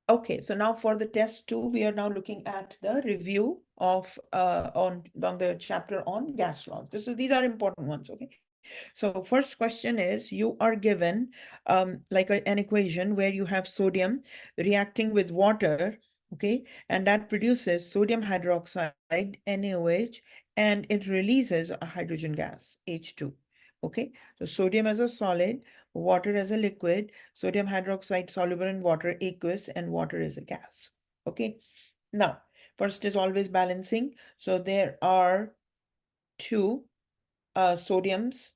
Okay, so now for the test two, we are now looking at the review of on the chapter on gas laws. These are important ones. Okay, so first question is, you are given like an equation where you have sodium reacting with water, okay, and that produces sodium hydroxide, NaOH, and it releases a hydrogen gas, H2. Okay, so sodium as a solid, water as a liquid, sodium hydroxide soluble in water, aqueous, and water is a gas. Okay, now first is always balancing. So there are two sodiums,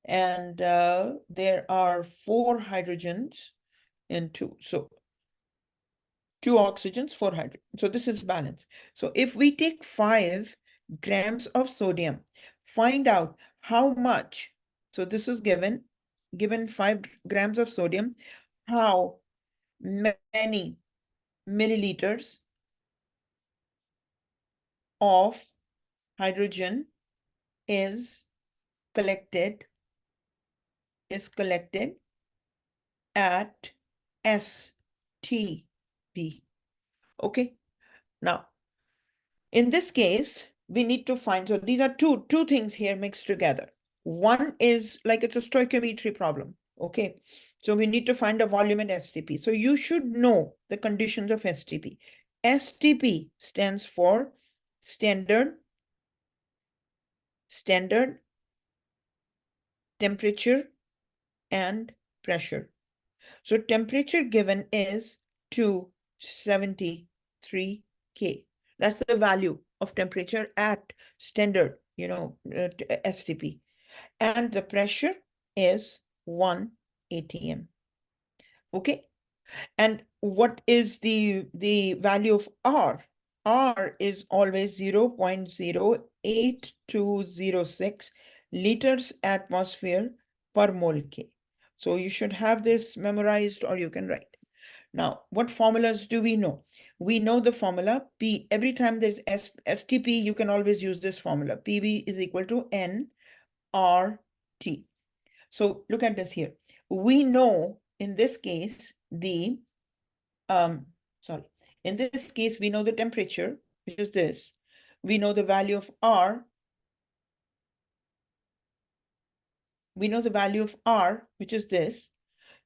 and there are 4 hydrogens in 2. So 2 oxygens, 4 hydrogens. So this is balance. So if we take 5 grams of sodium, find out how much. So this is given 5 grams of sodium, how many milliliters of hydrogen is collected at STP. Okay, now in this case, we need to find, so these are two things here mixed together. One is like it's a stoichiometry problem. Okay, so we need to find a volume at STP. So you should know the conditions of STP. STP stands for standard temperature and pressure. So temperature given is 273 K. That's the value of temperature at standard, STP. And the pressure is 1 atm. Okay. And what is the value of R? R is always 0.08206 liters atmosphere per mole K. So you should have this memorized or you can write. Now, what formulas do we know? We know the formula P. Every time there's STP, you can always use this formula. PV is equal to nRT. So look at this here. We know in this case sorry, in this case we know the temperature, which is this. We know the value of R. We know the value of R, which is this.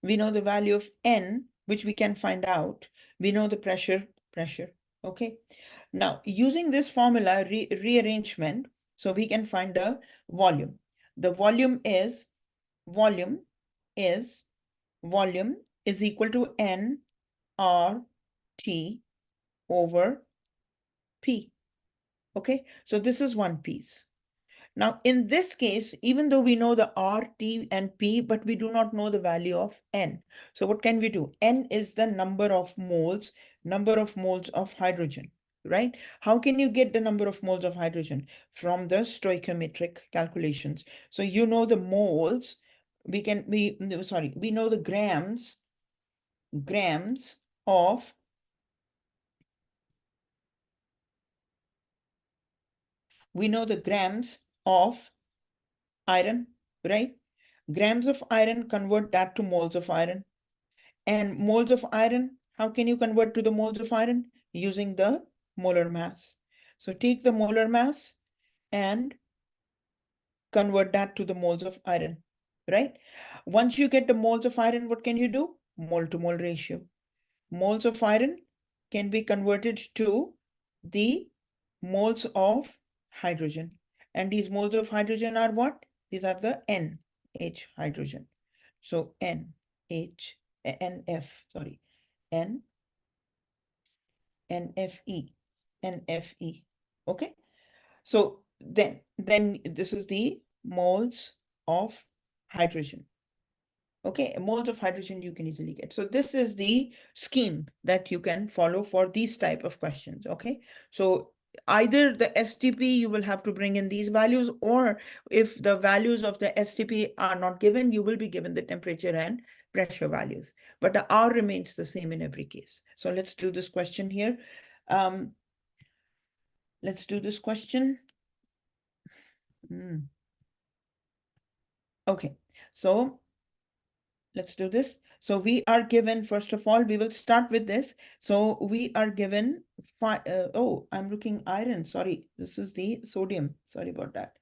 We know the value of N, which we can find out. We know the pressure. Okay. Now, using this formula rearrangement, so we can find the volume. The volume is volume is equal to N R T over P. Okay, so this is one piece. Now, in this case, even though we know the R, T, and P, but we do not know the value of N. So what can we do? N is the number of moles of hydrogen, right? How can you get the number of moles of hydrogen? From the stoichiometric calculations. So you know the moles, we know the grams of iron, right? Grams of iron, convert that to moles of iron. And moles of iron, how can you convert to the moles of iron? Using the molar mass. So take the molar mass and convert that to the moles of iron, right? Once you get the moles of iron, what can you do? Mole to mole ratio. Moles of iron can be converted to the moles of hydrogen. And these moles of hydrogen are what? These are the NH hydrogen. So NH, NF, sorry, N, NFE, NFE. Okay. So then this is the moles of hydrogen. Okay, moles of hydrogen you can easily get. So this is the scheme that you can follow for these type of questions. Okay, so either the STP you will have to bring in these values, or if the values of the STP are not given, you will be given the temperature and pressure values, but the R remains the same in every case. So let's do this question here. Let's do this question. Okay, so Let's do this. So we are given, first of all, we will start with this. So we are given oh, I'm looking iron. Sorry, this is the sodium. Sorry about that.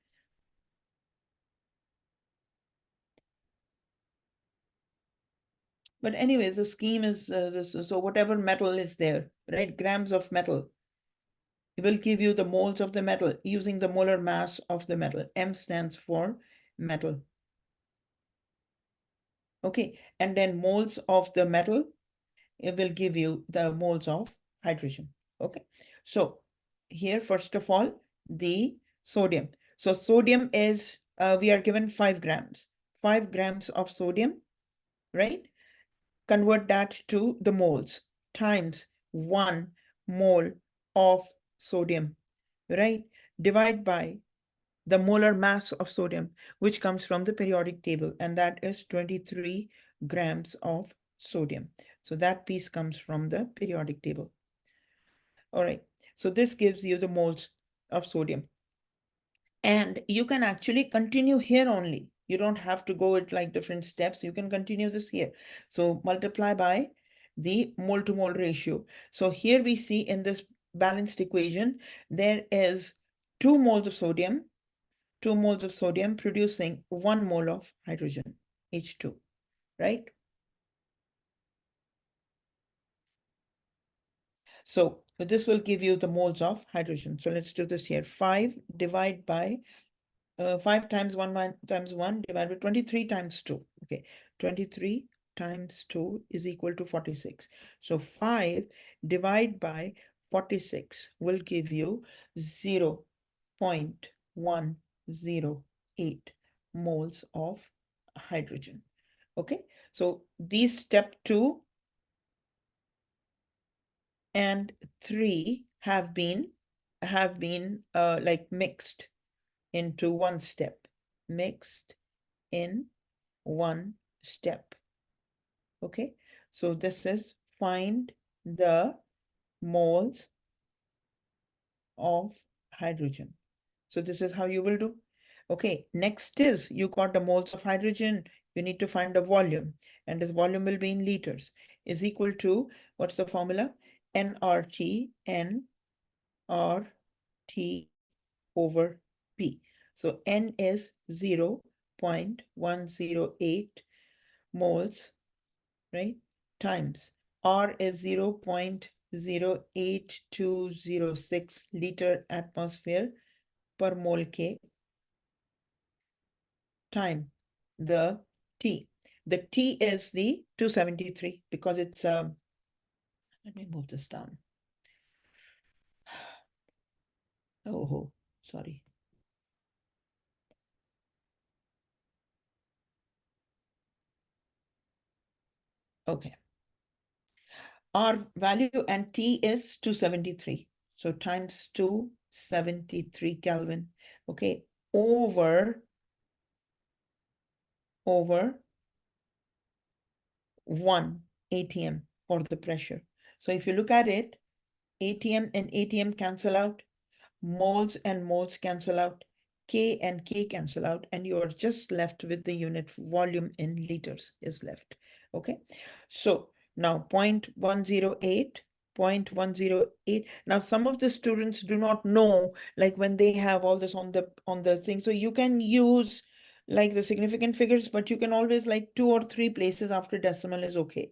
But anyways, the scheme is this. So whatever metal is there, right? Grams of metal. It will give you the moles of the metal using the molar mass of the metal. M stands for metal. Okay, and then moles of the metal, it will give you the moles of hydrogen. Okay, so here, first of all, the sodium. So sodium is, we are given 5 grams. 5 grams of sodium, right? Convert that to the moles times 1 mole of sodium, right? Divide by the molar mass of sodium, which comes from the periodic table, and that is 23 grams of sodium. So that piece comes from the periodic table. All right, so this gives you the moles of sodium. And you can actually continue here only. You don't have to go at like different steps. You can continue this here. So multiply by the mole to mole ratio. So here we see in this balanced equation, there is 2 moles of sodium 2 moles of sodium producing 1 mole of hydrogen, H2, right? So this will give you the moles of hydrogen. So let's do this here. 5 divided by 5 times 1 times 1 divided by 23 times 2. Okay, 23 times 2 is equal to 46. So 5 divided by 46 will give you 0.108 moles of hydrogen. Okay, so these step 2 and 3 have been like mixed into one step, mixed in one step. Okay, so this is find the moles of hydrogen. So this is how you will do. Okay, next is you got the moles of hydrogen. You need to find the volume, and this volume will be in liters, is equal to, what's the formula? nRT, nRT over P. So N is 0.108 moles, right? Times R is 0.08206 liter atmosphere per mole K time the T. The T is the 273 because it's, let me move this down. Oh, sorry. Okay. Our value and T is 273. So times 273 Kelvin. Okay. Over 1 atm for the pressure. So if you look at it, atm and atm cancel out, moles and moles cancel out, K and K cancel out, and you are just left with the unit volume in liters is left. Okay, so now 0.108, 0.108. Now some of the students do not know, like when they have all this on the thing, so you can use like the significant figures, but you can always like 2 or 3 places after decimal is okay.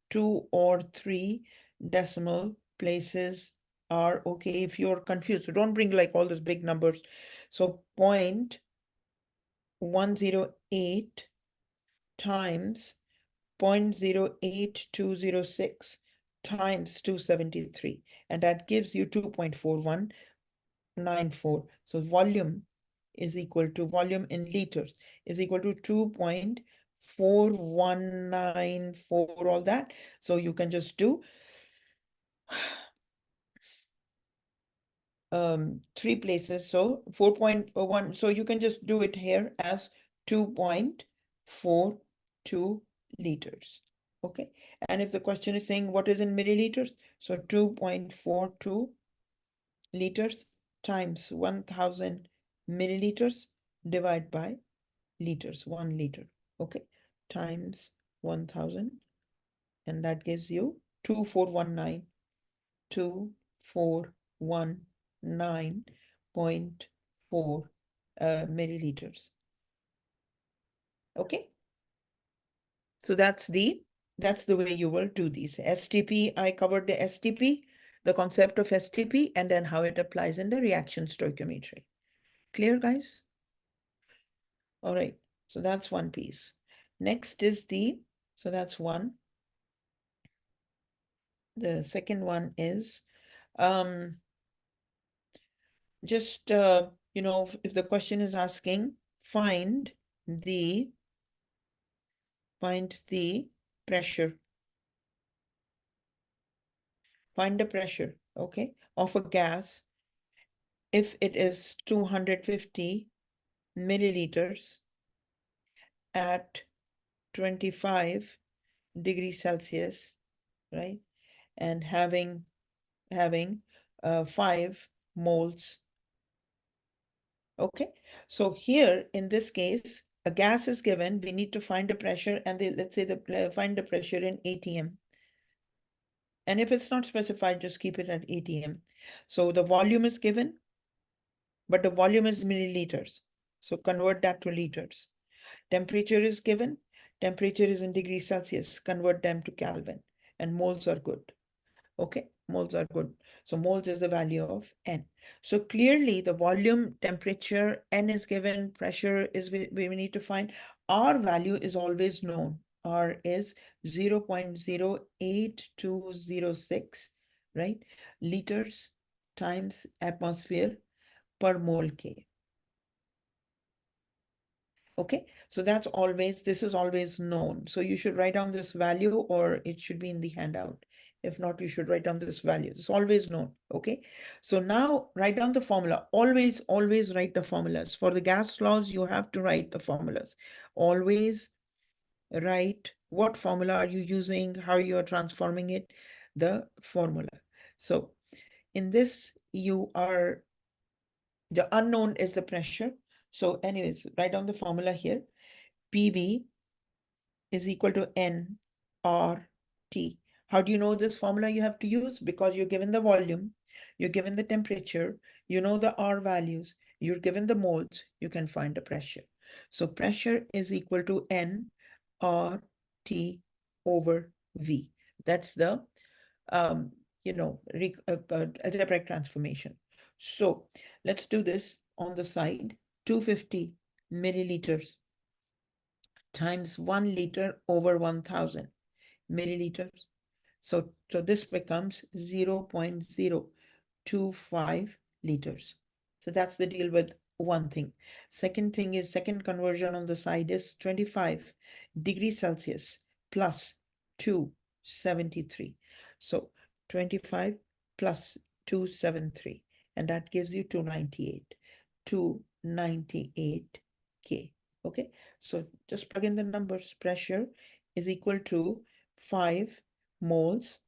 2 or 3 decimal places are okay if you're confused. So don't bring like all those big numbers. So 0.108 times 0.08206 times 273, and that gives you 2.4194. So volume is equal to, volume in liters is equal to 2.4194, all that. So you can just do 3 places, so 4.1. So you can just do it here as 2.42 liters. Okay, and if the question is saying what is in milliliters, so 2.42 liters times 1000 milliliters divided by liters, 1 liter. Okay, times 1000, and that gives you 2419, 2419.4 milliliters. Okay, so that's the way you will do these. STP, I covered the STP, the concept of STP, and then how it applies in the reaction stoichiometry. Clear, guys? All right, so that's one piece. Next is so that's one. The second one is just, if the question is asking, find the pressure. Find the pressure, okay, of a gas if it is 250 milliliters at 25 degrees Celsius, right? And having 5 moles. Okay, so here in this case, a gas is given, we need to find the pressure, and let's say find the pressure in atm. And if it's not specified, just keep it at atm. So the volume is given, but the volume is milliliters. So convert that to liters. Temperature is given. Temperature is in degrees Celsius. Convert them to Kelvin. And moles are good. Okay, moles are good. So moles is the value of N. So clearly the volume, temperature, N is given, pressure is we need to find. R value is always known. R is 0.08206, right? Liters times atmosphere per mole K. Okay, so this is always known. So you should write down this value, or it should be in the handout. If not, you should write down this value. It's always known. Okay, so now write down the formula. Always write the formulas. For the gas laws, you have to write the formulas. Always write what formula are you using, how you are transforming it, the formula. So in this, the unknown is the pressure. So anyways, write down the formula here. PV is equal to nRT. How do you know this formula you have to use? Because you're given the volume, you're given the temperature, you know the R values, you're given the moles, you can find the pressure. So pressure is equal to nRT over V. That's the algebraic transformation. So let's do this on the side. 250 milliliters times 1 liter over 1000 milliliters. So this becomes 0.025 liters. So that's the deal with one thing. Second conversion on the side is 25 degrees Celsius plus 273. So 25 plus 273, and that gives you 298. 298 K. Okay, so just plug in the numbers. Pressure is equal to 5 moles,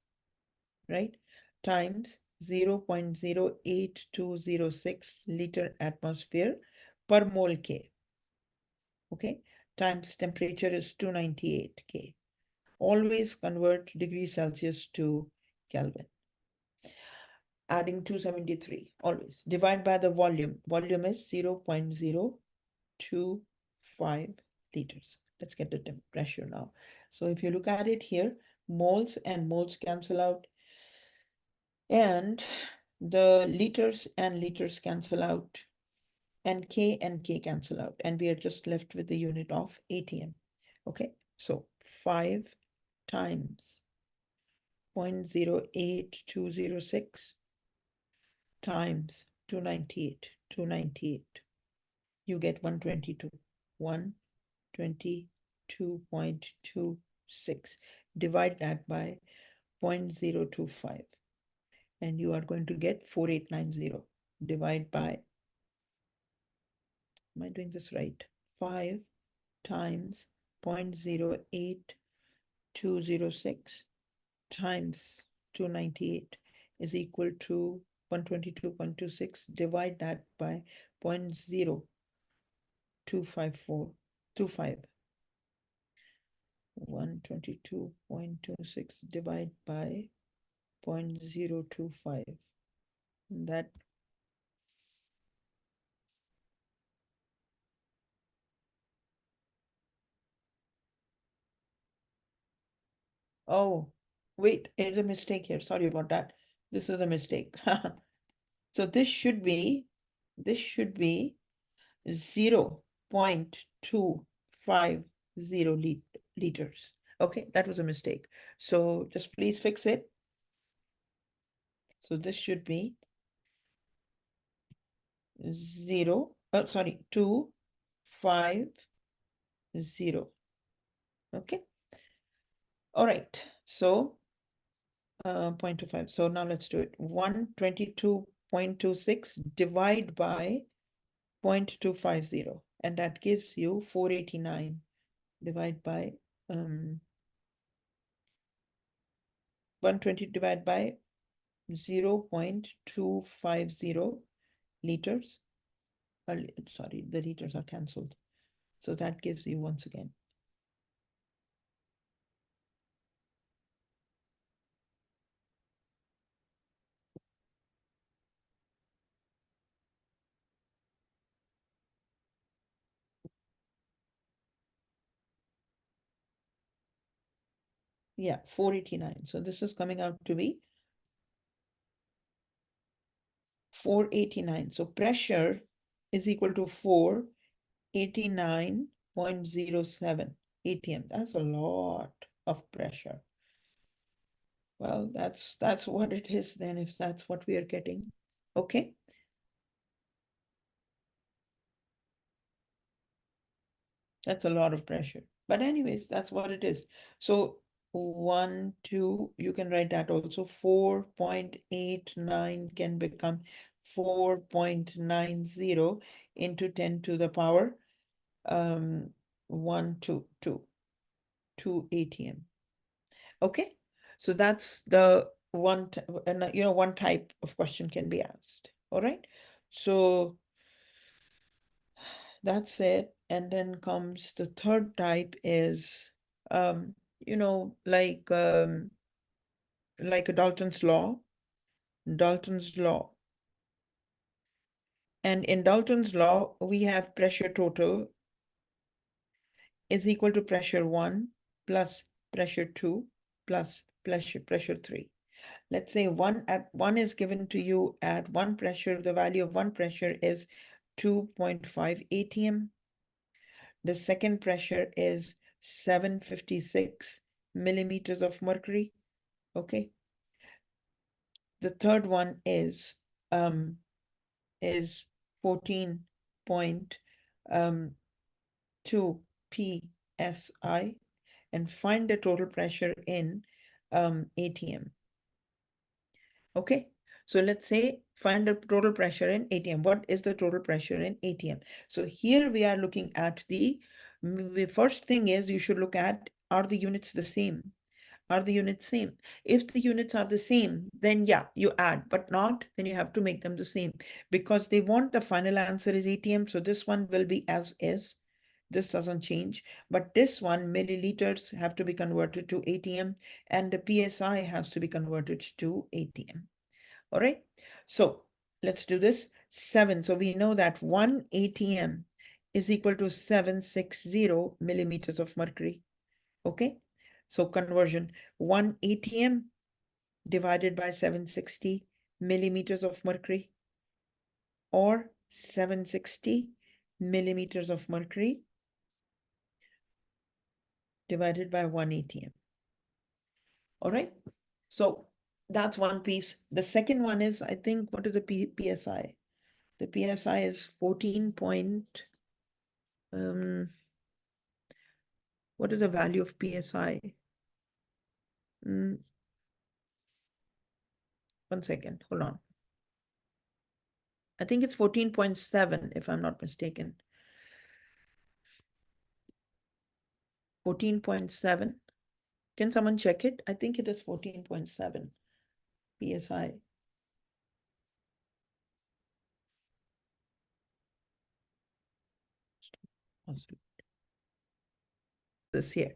right, times 0.08206 liter atmosphere per mole K. Okay, times temperature is 298 K. Always convert degrees Celsius to Kelvin. Adding 273, always. Divide by the volume. Volume is 0.025 liters. Let's get the pressure now. So if you look at it here, moles and moles cancel out, and the liters and liters cancel out, and K cancel out, and we are just left with the unit of ATM. Okay, so 5 times 0.08206 times 298, you get 122. 122.26. Divide that by 0.025, and you are going to get 4890. Divide by, am I doing this right? 5 times 0.08206 times 298 is equal to 122.26. Divide that by 0.025425. 122.26 divide by 0.025. That, oh, wait, there's a mistake here. Sorry about that. This is a mistake. So this should be 0.250 liters. Okay, that was a mistake. So just please fix it. So this should be 250. Okay. All right. So 0.25. So now let's do it. 122.26 divide by 0.250, and that gives you 489. Divide by 120 divided by 0.250 liters. Sorry, the liters are cancelled. So that gives you once again. Yeah, 489. So this is coming out to be 489. So pressure is equal to 489.07 atm. That's a lot of pressure. Well, that's what it is then, if that's what we are getting. Okay. That's a lot of pressure. But anyways, that's what it is. So 1, 2, you can write that also. 4.89 can become 4.90 into 10 to the power 1, 2 atm. Okay, so that's the one, one type of question can be asked. All right, so that's it. And then comes the third type is, um, like a Dalton's law. Dalton's law. And in Dalton's law, we have pressure total is equal to pressure 1 plus pressure 2 plus pressure 3. Let's say one is given to you at one pressure. The value of one pressure is 2.5 atm. The second pressure is 756 millimeters of mercury. Okay. The third one is 14.2 psi, and find the total pressure in atm. Okay, so let's say find the total pressure in atm. What is the total pressure in atm? So here we are looking at the first thing is you should look at, are the units the same? Are the units same? If the units are the same, then yeah, you add, but not, then you have to make them the same, because they want the final answer is atm. So this one will be as is. This doesn't change, but this one, milliliters, have to be converted to atm, and the psi has to be converted to atm. All right, so let's do this. 7, so we know that 1 atm is equal to 760 millimeters of mercury. Okay, so conversion, 1 atm divided by 760 millimeters of mercury, or 760 millimeters of mercury divided by 1 atm. All right, so that's one piece. The second one is, I think, what is the psi? The psi is 14 point, what is the value of psi? One second, hold on. I think it's 14.7 if I'm not mistaken. 14.7. Can someone check it? I think it is 14.7 psi. This here.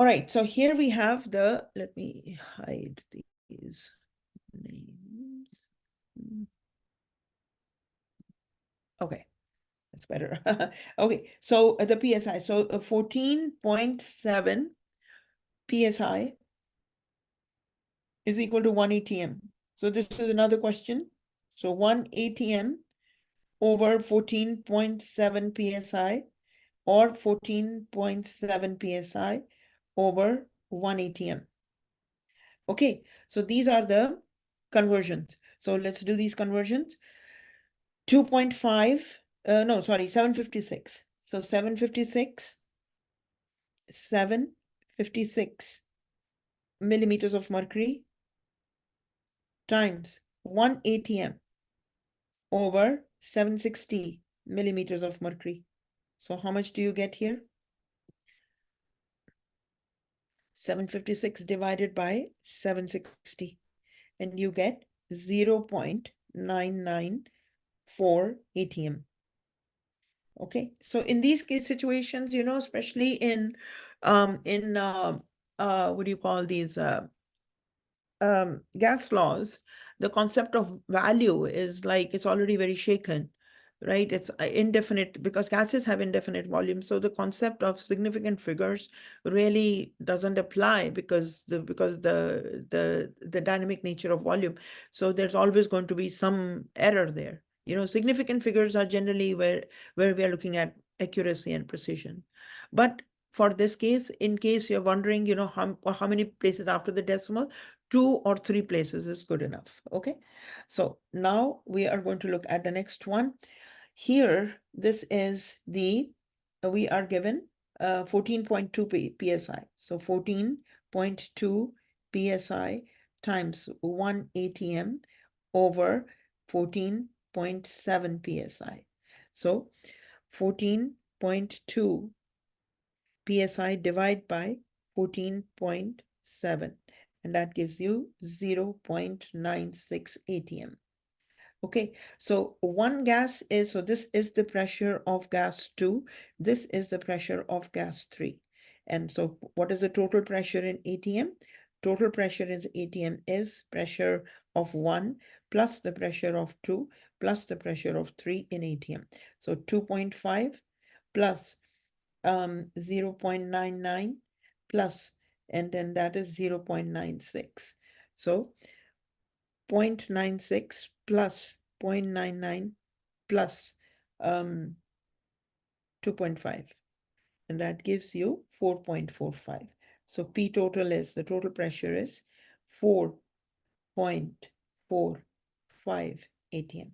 All right, so here we have let me hide these names. Okay, that's better. Okay, so the PSI, so 14.7 PSI is equal to 1 atm. So this is another question. So 1 atm over 14.7 PSI or 14.7 PSI over 1 atm. Okay, so these are the conversions. So let's do these conversions. 2.5, no, sorry, 756. So 756 millimeters of mercury times 1 atm over 760 millimeters of mercury. So how much do you get here? 756 divided by 760, and you get 0.994 atm. Okay, so in these case situations, especially in what do you call these gas laws, the concept of value is like it's already very shaken, right? It's indefinite because gases have indefinite volume. So the concept of significant figures really doesn't apply because the dynamic nature of volume. So there's always going to be some error there. Significant figures are generally where we are looking at accuracy and precision. But for this case, in case you're wondering, how many places after the decimal, 2 or 3 places is good enough. Okay, so now we are going to look at the next one. Here, this is we are given 14.2 psi. So 14.2 psi times 1 atm over 14.7 psi. So 14.2 psi divided by 14.7, and that gives you 0.96 atm. Okay, so one gas is, so this is the pressure of gas 2, this is the pressure of gas 3. And so what is the total pressure in atm? Total pressure in atm is pressure of 1 plus the pressure of 2 plus the pressure of 3 in atm. So 2.5 plus 0.99 plus, and then that is 0.96. So 0.96 plus 0.99 plus 2.5, and that gives you 4.45. So P total is, the total pressure is 4.45 atm.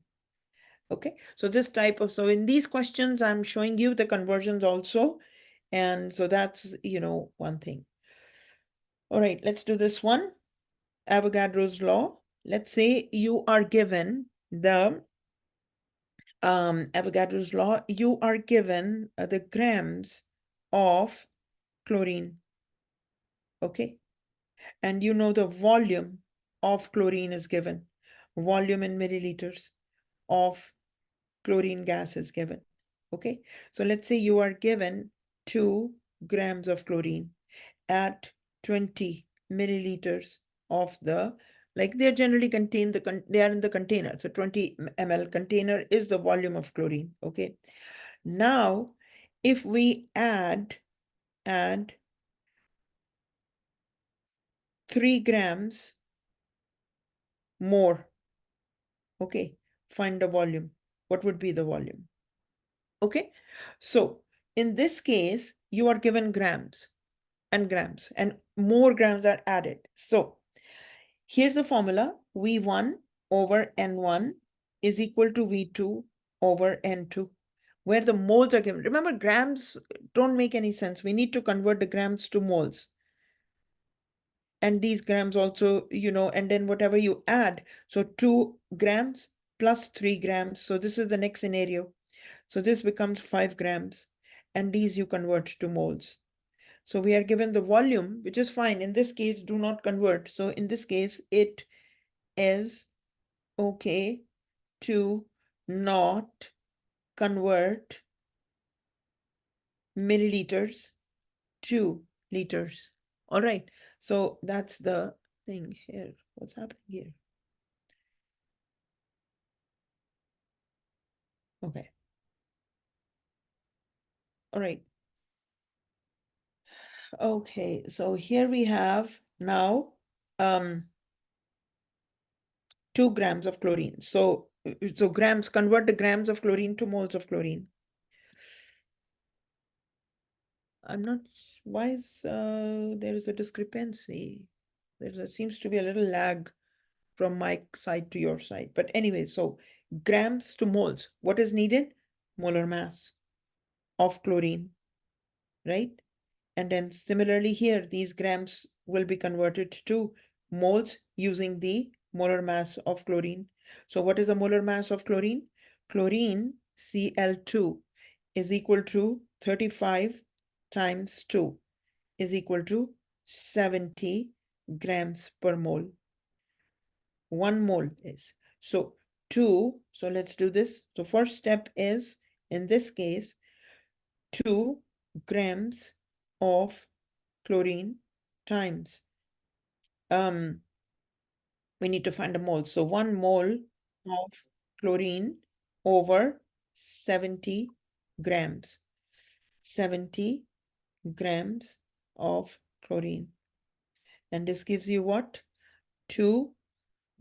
Okay, so this type of, so in these questions, I'm showing you the conversions also. And so that's, one thing. All right, let's do this one. Avogadro's law. Let's say you are given the Avogadro's law, you are given the grams of chlorine, okay? And the volume of chlorine is given. Volume in milliliters of chlorine gas is given, okay? So let's say you are given 2 grams of chlorine at 20 milliliters of they're generally contained, they are in the container. So 20 ml container is the volume of chlorine, okay? Now, if we add 3 grams more, okay, find the volume. What would be the volume? Okay, so in this case, you are given grams and grams, and more grams are added. So here's the formula. V1 over N1 is equal to V2 over N2, where the moles are given. Remember, grams don't make any sense. We need to convert the grams to moles. And these grams also, and then whatever you add. So 2 grams plus 3 grams. So this is the next scenario. So this becomes 5 grams. And these you convert to moles. So we are given the volume, which is fine. In this case, do not convert. So in this case, it is okay to not convert milliliters to liters. All right. So that's the thing here. What's happening here? Okay. All right. Okay. So here we have now 2 grams of chlorine. So grams, convert the grams of chlorine to moles of chlorine. I'm not, why is there is a discrepancy? Seems to be a little lag from my side to your side. But anyway, so grams to moles. What is needed? Molar mass of chlorine, right? And then similarly here, these grams will be converted to moles using the molar mass of chlorine. So what is the molar mass of chlorine? Chlorine, Cl2, is equal to 35 times 2 is equal to 70 grams per mole. 1 mole is. So 2, so let's do this. So first step is, in this case, 2 grams of chlorine times, we need to find a mole. So 1 mole of chlorine over 70 grams. 70 grams of chlorine. And this gives you what? 2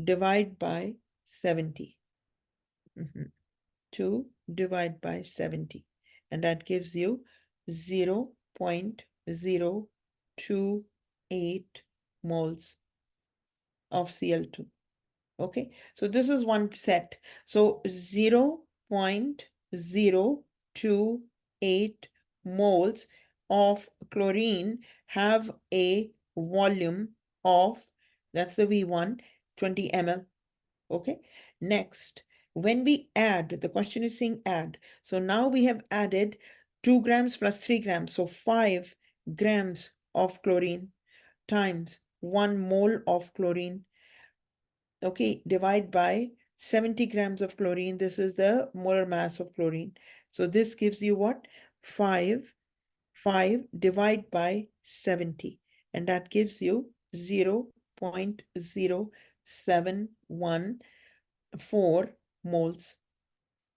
divide by 70. 2 divide by 70. And that gives you 0.028 moles of Cl2. Okay, so this is one set. So 0.028 moles of chlorine have a volume of, that's the V1, 20 ml. Okay, next, when we add, the question is saying add. So now we have added 2 grams plus 3 grams. So 5 grams of chlorine times 1 mole of chlorine. Okay, divide by 70 grams of chlorine. This is the molar mass of chlorine. So this gives you what? 5 divide by 70. And that gives you 0.0714 moles.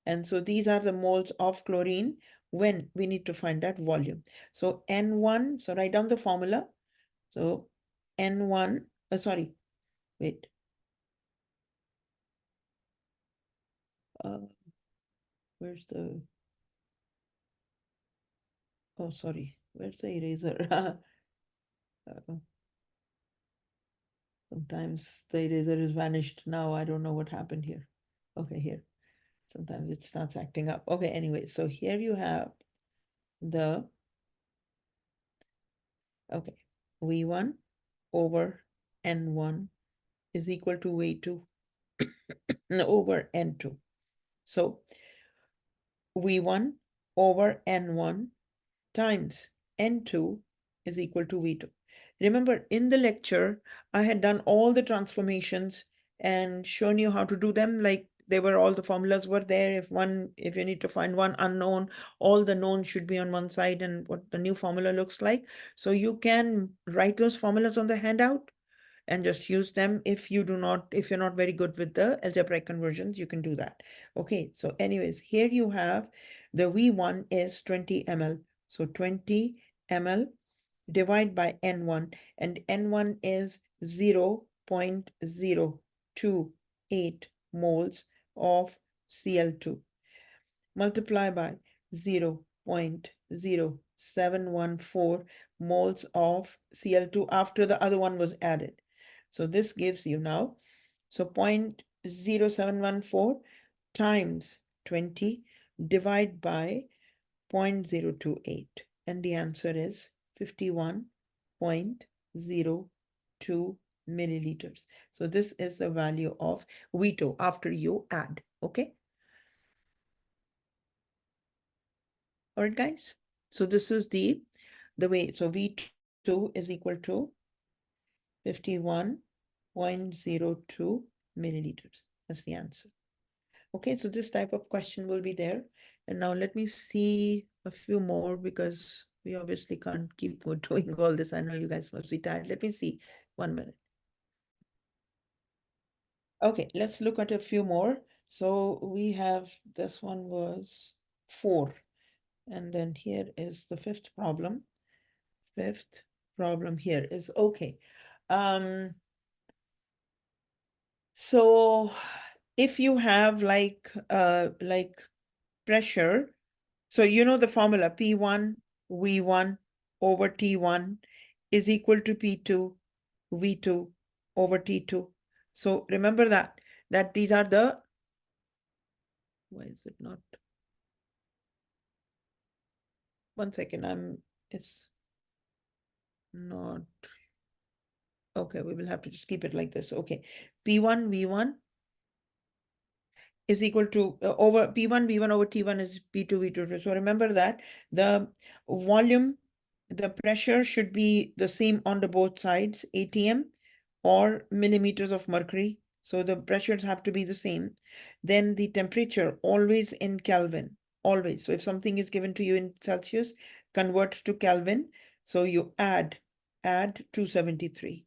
And so these are the moles of chlorine when we need to find that volume. So N1, so write down the formula. So N1, sorry, wait. Where's the, oh, sorry, where's the eraser? Sometimes the eraser is vanished now. I don't know what happened here. Okay, here. Sometimes it starts acting up. Okay, anyway, so here you have the, okay, V1 over N1 is equal to V2 over N2. So V1 over N1 times N2 is equal to V2. Remember, in the lecture, I had done all the transformations and shown you how to do them. Like they were, all the formulas were there. If you need to find one unknown, all the known should be on one side and what the new formula looks like. So you can write those formulas on the handout and just use them. If you're not very good with the algebraic conversions, you can do that. Okay, so anyways, here you have the V1 is 20 ml. So 20 ml divide by N1, and N1 is 0.028 moles of Cl2. Multiply by 0.0714 moles of Cl2 after the other one was added. So this gives you now, so 0.0714 times 20 divide by 0.028, and the answer is 51.02 milliliters. So this is the value of V2 after you add. Okay. All right, guys. So this is the way. So V2 is equal to 51.02 milliliters. That's the answer. Okay, so this type of question will be there. And now let me see a few more because We obviously can't keep doing all this. I know you guys must be tired. Let me see. 1 minute. Okay, let's look at a few more. So we have, this one was 4. And then here is the fifth problem. Fifth problem here is okay. So if you have like pressure, so you know the formula P1 V1 over T1 is equal to P2 V2 over T2. So remember that these are the, why is it not? 1 second, it's not, okay, we will have to just keep it like this. Okay, P1 V1 is equal to over P1 V1 over T1 is P2 V2. So remember that the volume, the pressure should be the same on the both sides, ATM or millimeters of mercury. So the pressures have to be the same. Then the temperature always in Kelvin, always. So if something is given to you in Celsius, convert to Kelvin. So you add 273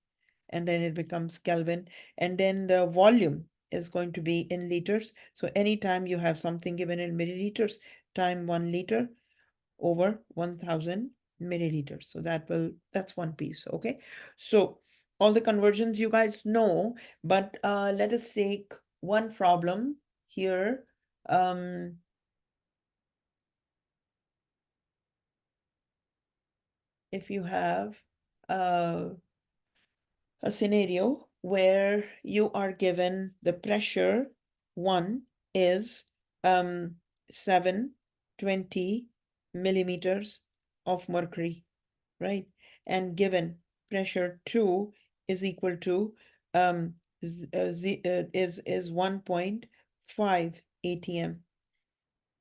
and then it becomes Kelvin. And then the volume is going to be in liters. So anytime you have something given in milliliters, time 1 liter over 1000 milliliters. So that's one piece. Okay. So all the conversions you guys know, but let us take one problem here. If you have a scenario where you are given the pressure, one is 720 millimeters of mercury, right? And given pressure 2 is equal to is 1.5 atm.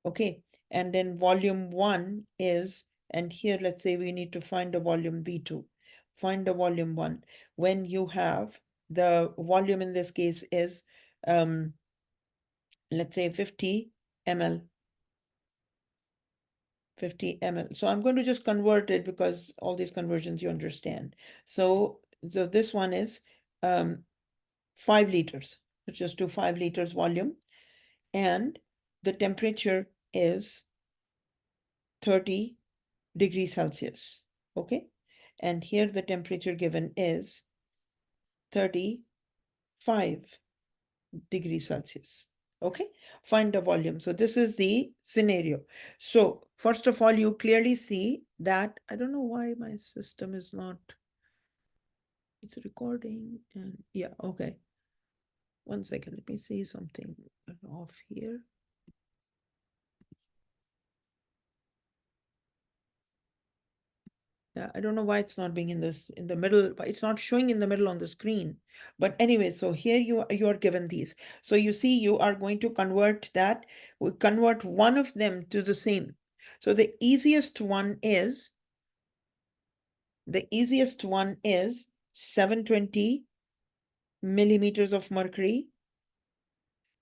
Okay, and then volume 1 is, and here let's say we need to find the volume V2. Find the volume 1 when you have the volume in this case is let's say 50 ml. 50 ml. So I'm going to just convert it because all these conversions you understand. So this one is 5 liters. Let's just do 5 liters volume. And the temperature is 30 degrees Celsius. Okay. And here the temperature given is 35 degrees Celsius. Okay, find the volume. So this is the scenario. So first of all, you clearly see that, I don't know why my system is not, it's recording and yeah, okay. 1 second, let me see something off here. Yeah, I don't know why it's not being in the middle, but it's not showing in the middle on the screen. But anyway, so here you are given these. So you see, you are going to convert that, we convert one of them to the same. So the easiest one is 720 millimeters of mercury.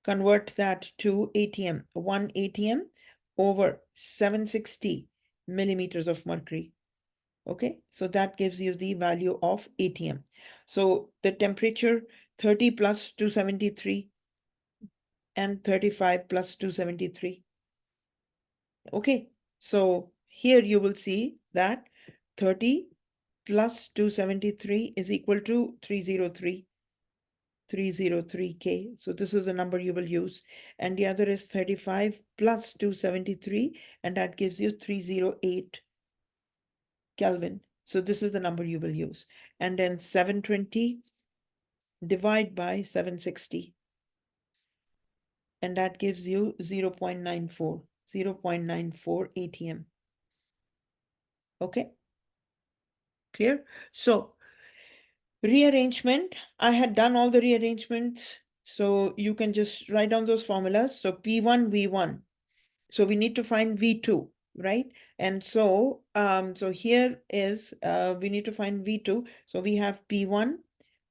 Convert that to ATM, 1 ATM over 760 millimeters of mercury. Okay, so that gives you the value of ATM. So the temperature 30 plus 273 and 35 plus 273. Okay, so here you will see that 30 plus 273 is equal to 303. 303K. So this is the number you will use. And the other is 35 plus 273, and that gives you 308 Kelvin. So this is the number you will use. And then 720 divide by 760. And that gives you 0.94 ATM. Okay, clear? So rearrangement, I had done all the rearrangements. So you can just write down those formulas. So P1, V1. So we need to find V2, right? And so, so here is, we need to find V2. So we have P1,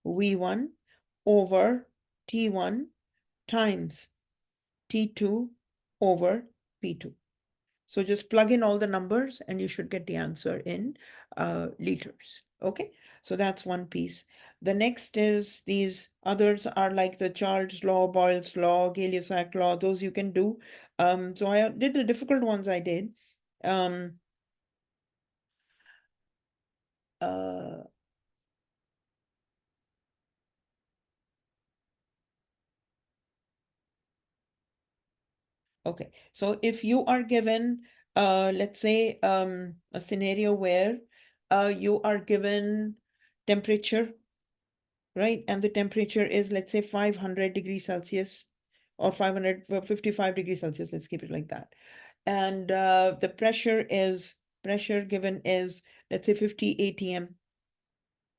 V1 over T1 times T2 over P2. So just plug in all the numbers and you should get the answer in liters. Okay, so that's one piece. The next is these others are like the Charles law, Boyle's law, Gay-Lussac law, those you can do. So I did the difficult ones I did. Uh, Okay, so if you are given, let's say, a scenario where you are given temperature, right? And the temperature is, let's say, 500 degrees Celsius or 555 degrees Celsius, let's keep it like that. And the pressure given is, let's say, 50 atm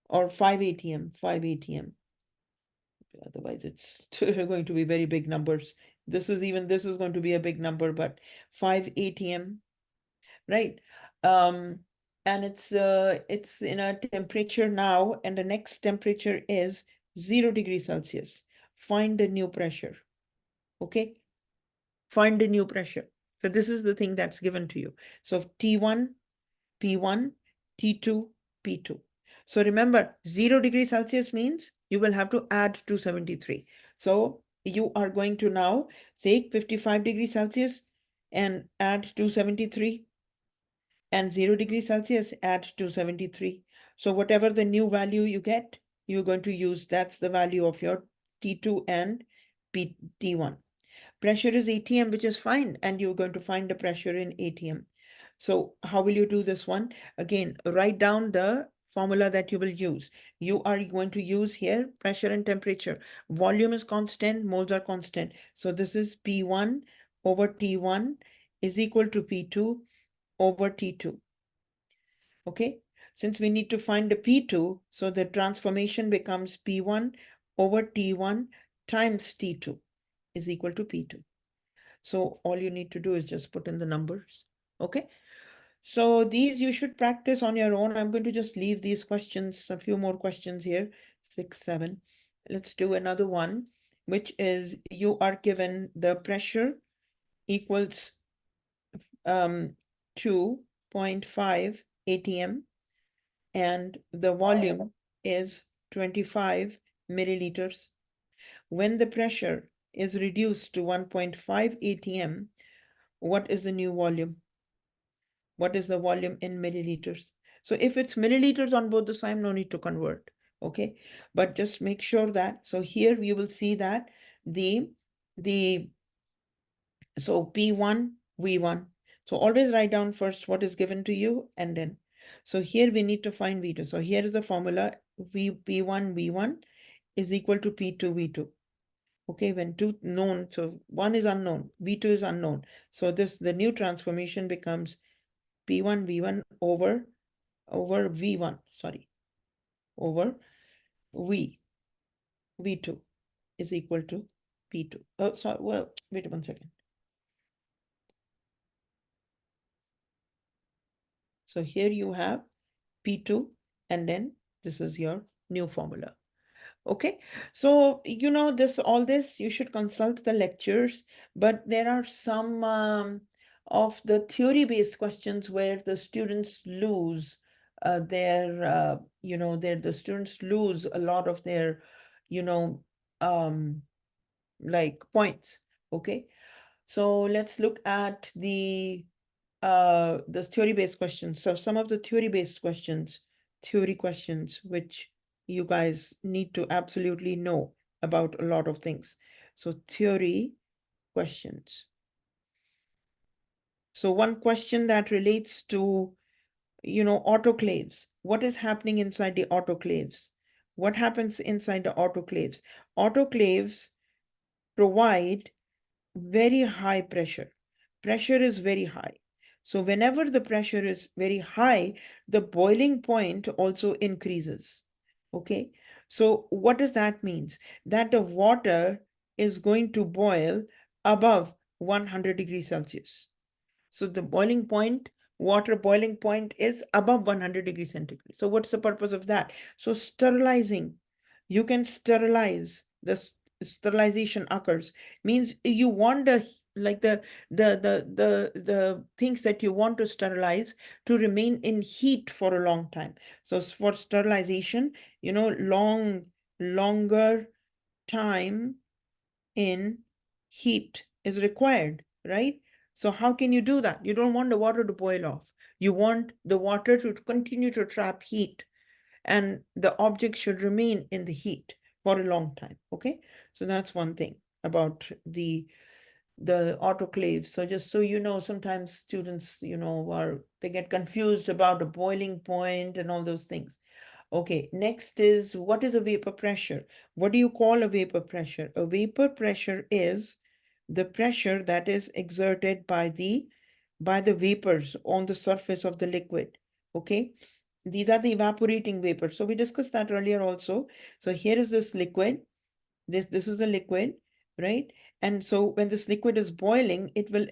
or 5 atm, 5 atm. Otherwise, it's going to be very big numbers. This is going to be a big number, but 5 atm, right? Um, and it's in a temperature now, and the next temperature is 0 degrees Celsius. Find the new pressure. Okay, find the new pressure. So this is the thing that's given to you. So T1, P1, T2, P2. So remember, 0 degrees Celsius means you will have to add 273. So you are going to now take 55 degrees Celsius and add 273, and 0 degrees Celsius add 273. So whatever the new value you get, you're going to use, that's the value of your T2 and T1. Pressure is ATM, which is fine, and you're going to find the pressure in ATM. So how will you do this one? Again, write down the formula that you will use. You are going to use here pressure and temperature. Volume is constant, moles are constant. So this is P1 over T1 is equal to P2 over T2. Okay, since we need to find the P2, so the transformation becomes P1 over T1 times T2 is equal to P2. So all you need to do is just put in the numbers. Okay, so these you should practice on your own. I'm going to just leave these questions, a few more questions here, 6, 7. Let's do another one, which is you are given the pressure equals 2.5 atm and the volume is 25 milliliters. When the pressure is reduced to 1.5 atm, what is the new volume? What is the volume in milliliters? So if it's milliliters on both the side, no need to convert. Okay, but just make sure that, so here you will see that the so P1, V1. So always write down first what is given to you and then. So here we need to find V2. So here is the formula P1, V1 is equal to P2, V2. Okay, when two known, so one is unknown, V2 is unknown. So the new transformation becomes P1, V1 over V1, sorry, over V2 is equal to P2. Oh, sorry, well, wait 1 second. So here you have P2, and then this is your new formula. Okay, so all this you should consult the lectures, but there are some of the theory-based questions where the students lose the students lose a lot of their you know like points. Okay, so let's look at the theory-based questions. So some of the theory-based questions, theory questions, which you guys need to absolutely know about a lot of things. So theory questions. So one question that relates to, autoclaves. What is happening inside the autoclaves? What happens inside the autoclaves? Autoclaves provide very high pressure. Pressure is very high. So whenever the pressure is very high, the boiling point also increases. Okay. So what does that mean? That the water is going to boil above 100 degrees Celsius. So the boiling point, water boiling point is above 100 degrees centigrade. So what's the purpose of that? So sterilizing, you can sterilize, the sterilization occurs, means you want the like the things that you want to sterilize to remain in heat for a long time. So for sterilization, longer time in heat is required, right? So how can you do that? You don't want the water to boil off. You want the water to continue to trap heat, and the object should remain in the heat for a long time. Okay, so that's one thing about the autoclave. So just so you know, sometimes students, they get confused about a boiling point and all those things. Okay, next is, what is a vapor pressure? What do you call a vapor pressure? A vapor pressure is the pressure that is exerted by the vapors on the surface of the liquid. Okay, these are the evaporating vapors. So we discussed that earlier also. So here is this liquid. This is a liquid, right? And so when this liquid is boiling, it will,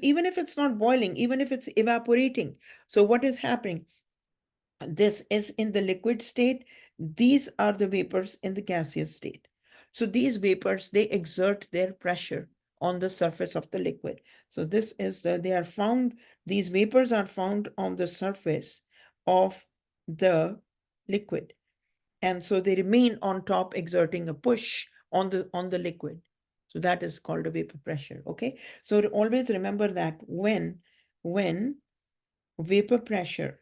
even if it's not boiling, even if it's evaporating. So what is happening? This is in the liquid state. These are the vapors in the gaseous state. So these vapors, they exert their pressure on the surface of the liquid. So these vapors are found on the surface of the liquid. And so they remain on top, exerting a push on the liquid. So that is called a vapor pressure. Okay. So always remember that when vapor pressure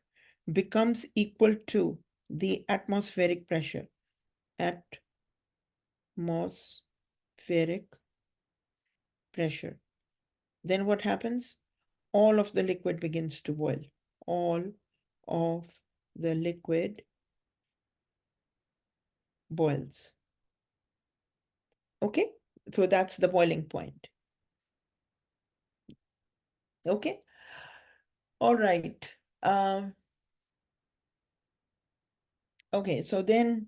becomes equal to the atmospheric pressure, atmospheric pressure, then what happens? All of the liquid begins to boil. All of the liquid boils. Okay, so that's the boiling point. Okay, all right. Okay, so then,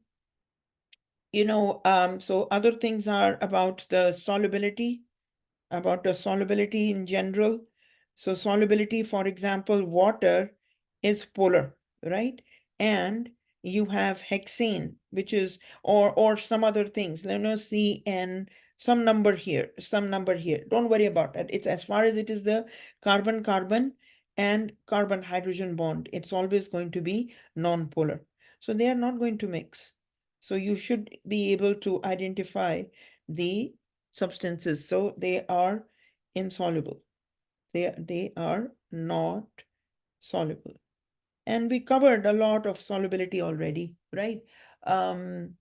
so other things are about the solubility in general. So solubility, for example, water is polar, right? And you have hexane, which is, or some other things, let us see, and some number here, some number here. Don't worry about that. It's as far as it is the carbon-carbon and carbon-hydrogen bond, it's always going to be non-polar. So they are not going to mix. So you should be able to identify the substances. So they are insoluble. They are not soluble. And we covered a lot of solubility already, right? Um,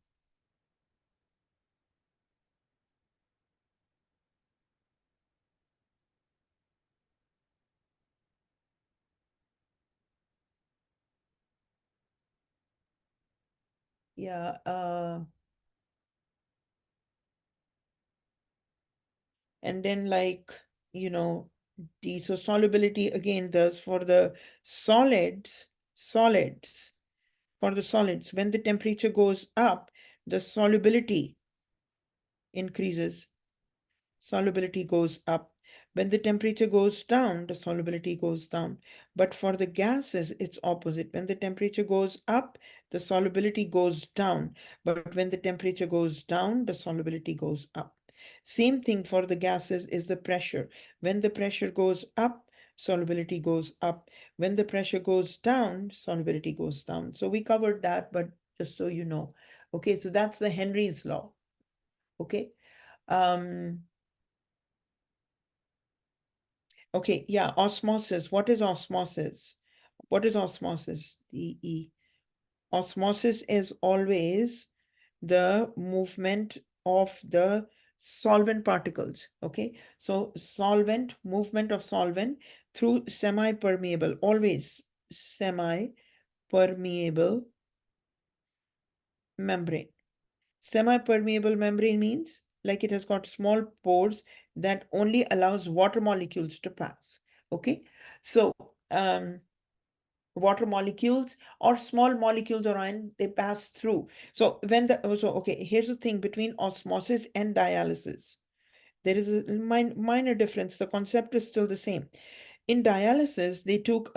yeah, and then you know, so solubility again does for the solids, for the solids, when the temperature goes up, the solubility increases. Solubility goes up. When the temperature goes down, the solubility goes down. But for the gases, it's opposite. When the temperature goes up, the solubility goes down. But when the temperature goes down, the solubility goes up. Same thing for the gases is the pressure. When the pressure goes up, solubility goes up. When the pressure goes down, solubility goes down. So we covered that, but just so you know. Okay, so that's the Henry's law. Okay. Um, Okay, yeah, osmosis. What is osmosis? What is osmosis? DE. Osmosis is always the movement of the solvent particles. Okay, so movement of solvent through semi-permeable, always semi-permeable membrane. Semi-permeable membrane means like it has got small pores that only allows water molecules to pass. Okay, so water molecules or small molecules or ion, they pass through. So okay, here's the thing between osmosis and dialysis. There is a minor difference. The concept is still the same. In dialysis, they take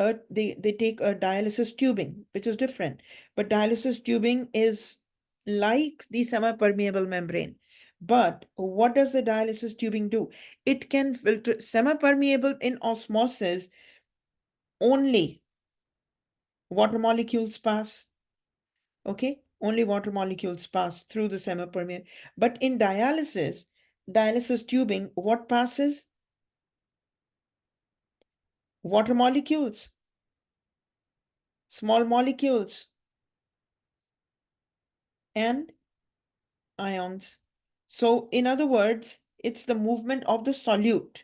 a dialysis tubing, which is different. But dialysis tubing is like the semi-permeable membrane. But what does the dialysis tubing do? It can filter semi-permeable in osmosis, only water molecules pass. Okay, only water molecules pass through the semi-permeable. But in dialysis tubing, what passes? Water molecules, small molecules, and ions. So in other words, it's the movement of the solute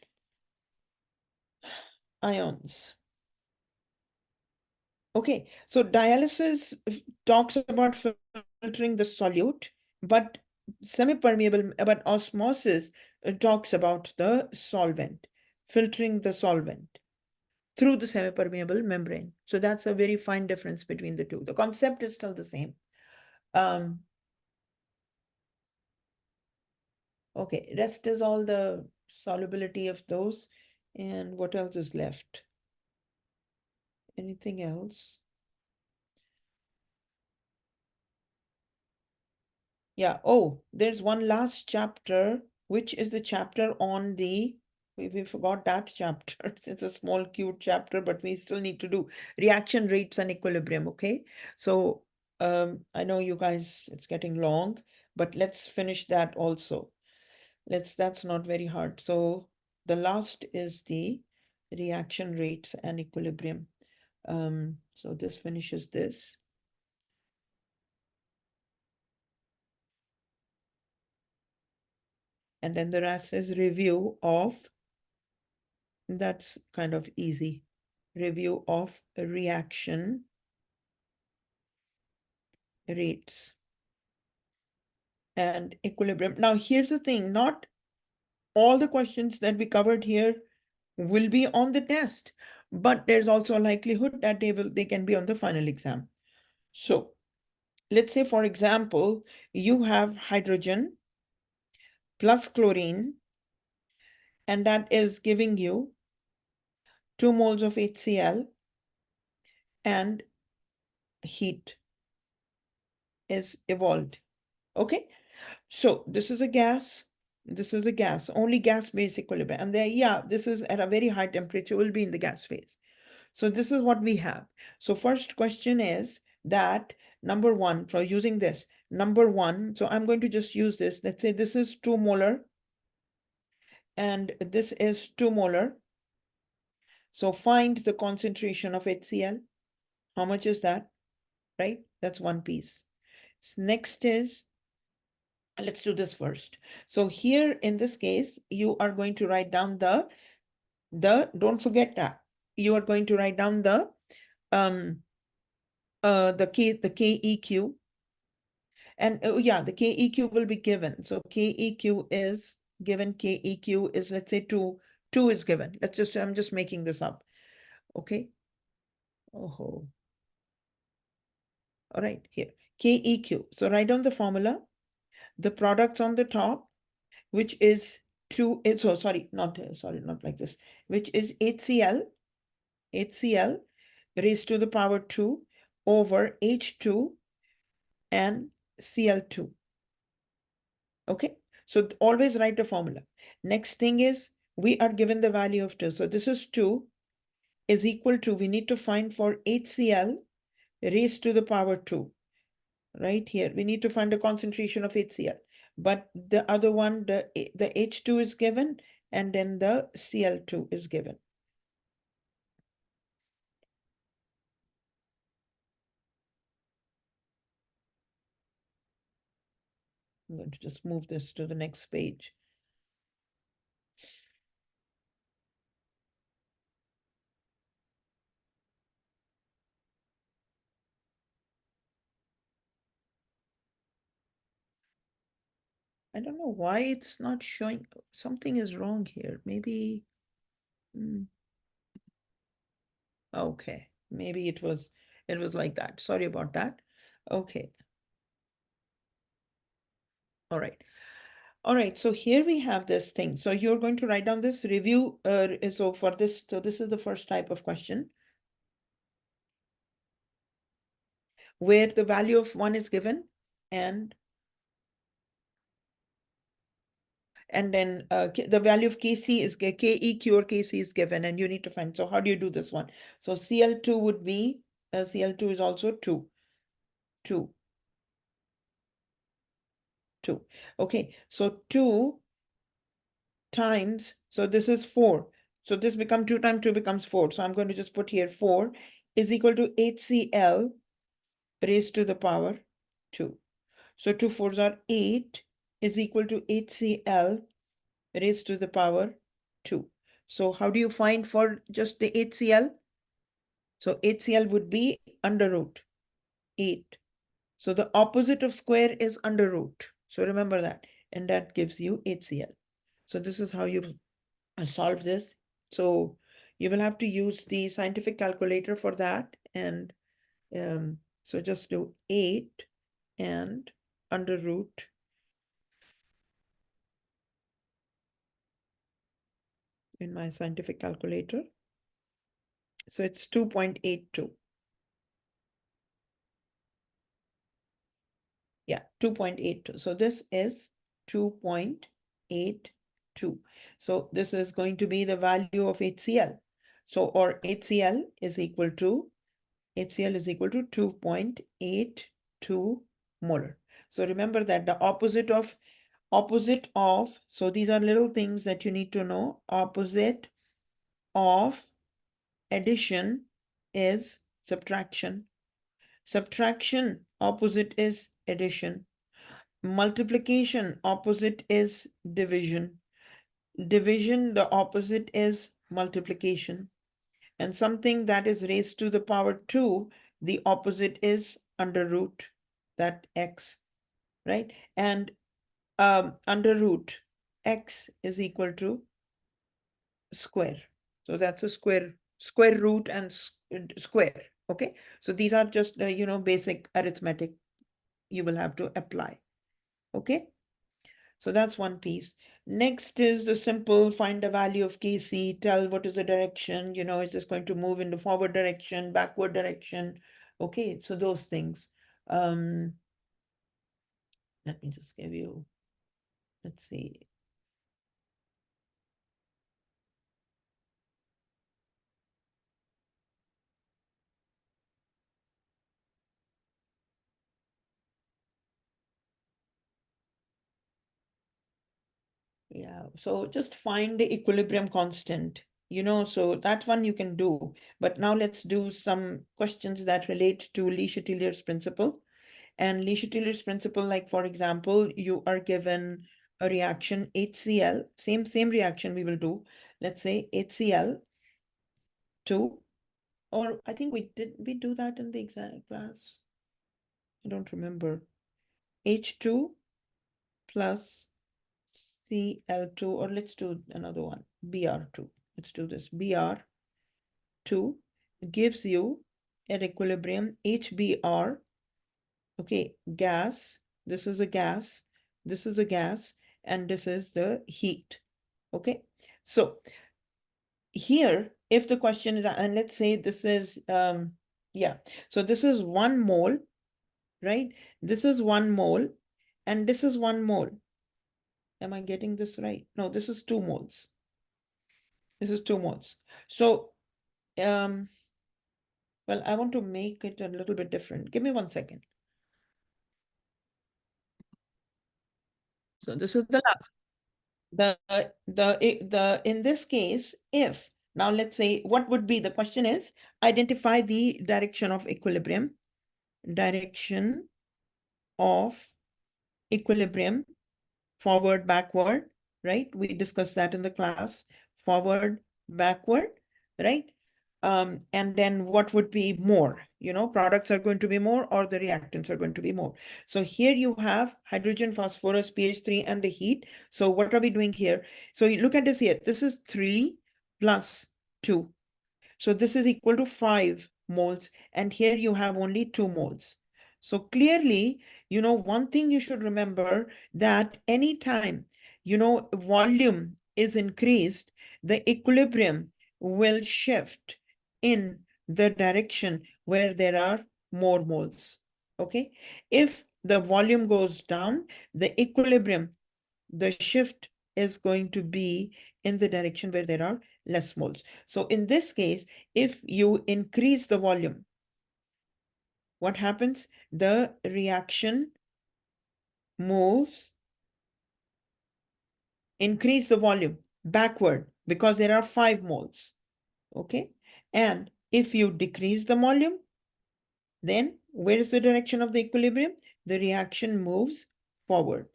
ions. Okay, so dialysis talks about filtering the solute, but semi-permeable, but osmosis talks about the solvent, filtering the solvent through the semi-permeable membrane. So that's a very fine difference between the two. The concept is still the same. Okay, rest is all the solubility of those. And what else is left? Anything else? Yeah. Oh, there's one last chapter, which is the chapter on the, we forgot that chapter. It's a small, cute chapter, but we still need to do reaction rates and equilibrium. Okay. So I know you guys, it's getting long, but let's finish that also. That's not very hard. So the last is the reaction rates and equilibrium. So this finishes this. And then the rest is review of, that's kind of easy. Review of reaction rates and equilibrium. Now, here's the thing, not all the questions that we covered here will be on the test, but there's also a likelihood that they can be on the final exam. So let's say, for example, you have hydrogen plus chlorine, and that is giving you 2 moles of HCl, and heat is evolved. Okay, so this is a gas. This is a gas, only gas-based equilibrium. And there, yeah, this is at a very high temperature, will be in the gas phase. So this is what we have. So first question is that number one, for using this, number one, so I'm going to just use this. Let's say this is 2 molar and this is 2 molar. So find the concentration of HCl. How much is that? Right? That's one piece. Next is, let's do this first. So here in this case, you are going to write down don't forget that. You are going to write down the KEQ. And yeah, the KEQ will be given. So KEQ is given, KEQ is, let's say 2 is given. I'm just making this up. Okay. Oh, all right, here, KEQ. So write down the formula, the products on the top, which is 2, so sorry, not like this, which is HCl raised to the power 2 over H2 and Cl2. Okay, so always write the formula. Next thing is, we are given the value of 2. So this is 2 is equal to, we need to find for HCl raised to the power 2. Right here, we need to find the concentration of HCl. But the other one, the H2 is given, and then the Cl2 is given. I'm going to just move this to the next page. I don't know why it's not showing. Something is wrong here. Maybe. Okay. Maybe it was like that. Sorry about that. Okay. All right. All right. So here we have this thing. So you're going to write down this review. So for this, so this is the first type of question, where the value of 1 is given and and then the value of Kc is Keq or Kc is given, and you need to find. So how do you do this one? So Cl2 would be Cl2 is also 2, 2, 2. Okay, so 2 times, so this is 4. So this becomes 2 times 2 becomes 4. So I'm going to just put here 4 is equal to HCl raised to the power 2. So 2 4s are 8 is equal to HCl raised to the power 2. So how do you find for just the HCl? So HCl would be under root 8. So the opposite of square is under root. So remember that. And that gives you HCl. So this is how you solve this. So you will have to use the scientific calculator for that. And so just do 8 and under root in my scientific calculator. So it's 2.82. Yeah, 2.82. So this is 2.82. So this is going to be the value of HCl. So or HCl is equal to 2.82 molar. So remember that the opposite of, so these are little things that you need to know. Opposite of addition is subtraction. Subtraction opposite is addition. Multiplication opposite is division. Division, the opposite is multiplication. And something that is raised to the power 2, the opposite is under root, that x, right? And under root x is equal to square. So that's a square root and square. Okay, so these are just basic arithmetic you will have to apply. Okay, so that's one piece. Next is the simple find the value of Kc, tell what is the direction, is this going to move in the forward direction, backward direction? Okay, so those things. Let me just give you, let's see. Yeah, so just find the equilibrium constant, so that one you can do. But now let's do some questions that relate to Le Chatelier's principle. And Le Chatelier's principle, like for example, you are given a reaction HCl, same reaction we will do. Let's say HCl 2, or I think we do that in the exam class? I don't remember. H2 plus Cl2, or let's do another one, Br2. Let's do this. Br2 gives you at equilibrium HBr, okay, gas. This is a gas, this is a gas, and this is the heat. Okay, so here, if the question is, and let's say this is, yeah, so this is 1 mole, right? This is 1 mole, and this is 1 mole. Am I getting this right? No, this is 2 moles. This is 2 moles. So, well, I want to make it a little bit different. Give me 1 second. So this is the last. In this case, if, now let's say, what would be, the question is, identify the direction of equilibrium. Direction of equilibrium, forward, backward, right? We discussed that in the class, forward, backward, right? And then what would be more? Products are going to be more or the reactants are going to be more. So here you have hydrogen, phosphorus, pH 3, and the heat. So what are we doing here? So you look at this here. This is 3 plus 2. So this is equal to 5 moles. And here you have only 2 moles. So clearly, one thing you should remember, that anytime, volume is increased, the equilibrium will shift in the direction where there are more moles. Okay. If the volume goes down, the equilibrium, the shift is going to be in the direction where there are less moles. So in this case, if you increase the volume, what happens? The reaction moves, increase the volume backward because there are 5 moles. Okay. And if you decrease the volume, then where is the direction of the equilibrium? The reaction moves forward.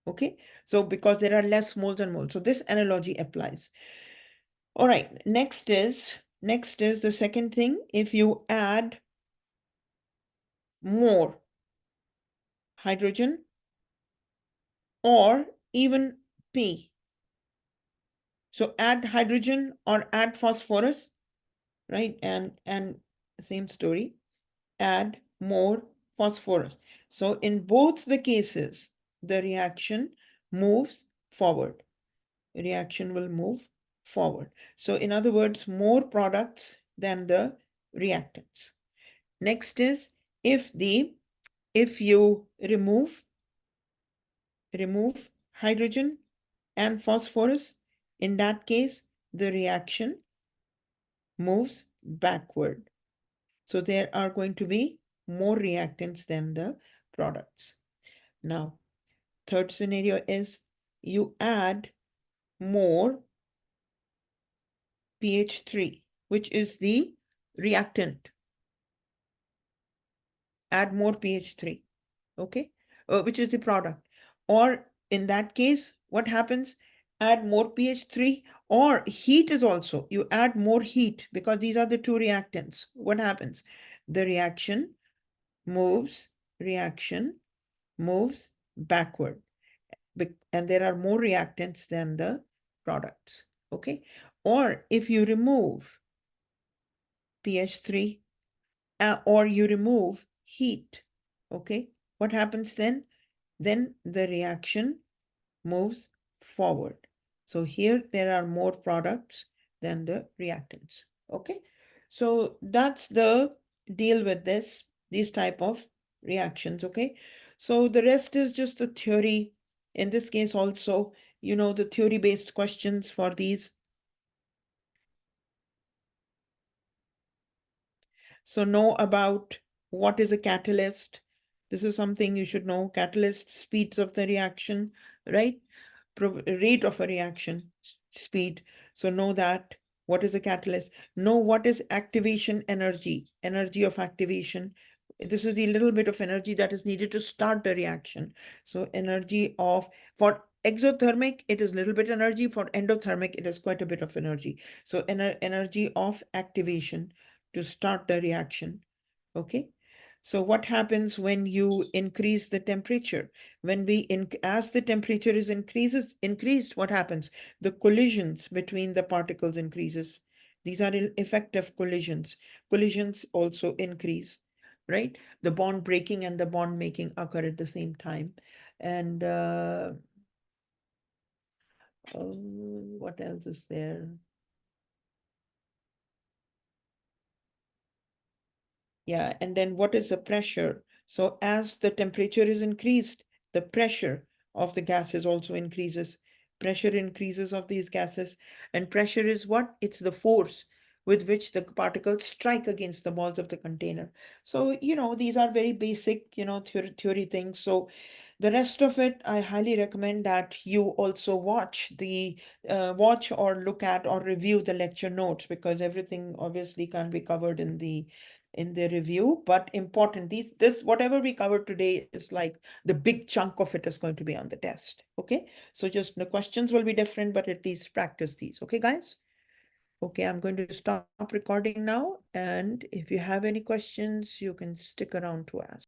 Okay. So because there are less moles and moles. So this analogy applies. All right. Next is the second thing. If you add more hydrogen or even P. So add hydrogen or add phosphorus, right? And same story, add more phosphorus. So in both the cases, the reaction moves forward. Reaction will move forward. So in other words, more products than the reactants. Next is if you remove hydrogen and phosphorus, in that case, the reaction moves backward. So there are going to be more reactants than the products. Now, third scenario is you add more pH 3, which is the reactant. Add more pH 3, okay, which is the product. Or in that case, what happens? Add more pH 3, or heat is also, you add more heat because these are the two reactants. What happens? The moves, reaction moves backward, and there are more reactants than the products, okay? Or if you remove pH 3, or you remove heat, okay, what happens then? Then the reaction moves forward. So here there are more products than the reactants, okay? So that's the deal with these type of reactions, okay? So the rest is just the theory. In this case also, the theory-based questions for these. So know about what is a catalyst. This is something you should know. Catalyst, speeds of the reaction, right? Rate of a reaction, speed. So know that. What is a catalyst? Know what is activation energy, energy of activation. This is the little bit of energy that is needed to start the reaction. So energy for exothermic, it is little bit energy. For endothermic, it is quite a bit of energy. So energy of activation to start the reaction. Okay. So what happens when you increase the temperature? As the temperature is increased, what happens? The collisions between the particles increases. These are effective collisions. Collisions also increase, right? The bond breaking and the bond making occur at the same time. And what else is there? Yeah, and then what is the pressure? So as the temperature is increased, the pressure of the gases also increases. Pressure increases of these gases. And pressure is what? It's the force with which the particles strike against the walls of the container. So, these are very basic, theory things. So the rest of it, I highly recommend that you also watch or look at or review the lecture notes, because everything obviously can't be covered in the review, but important. This whatever we covered today is like the big chunk of it is going to be on the test. Okay, so just the questions will be different, but at least practice these. Okay, guys. Okay, I'm going to stop recording now, and if you have any questions, you can stick around to ask.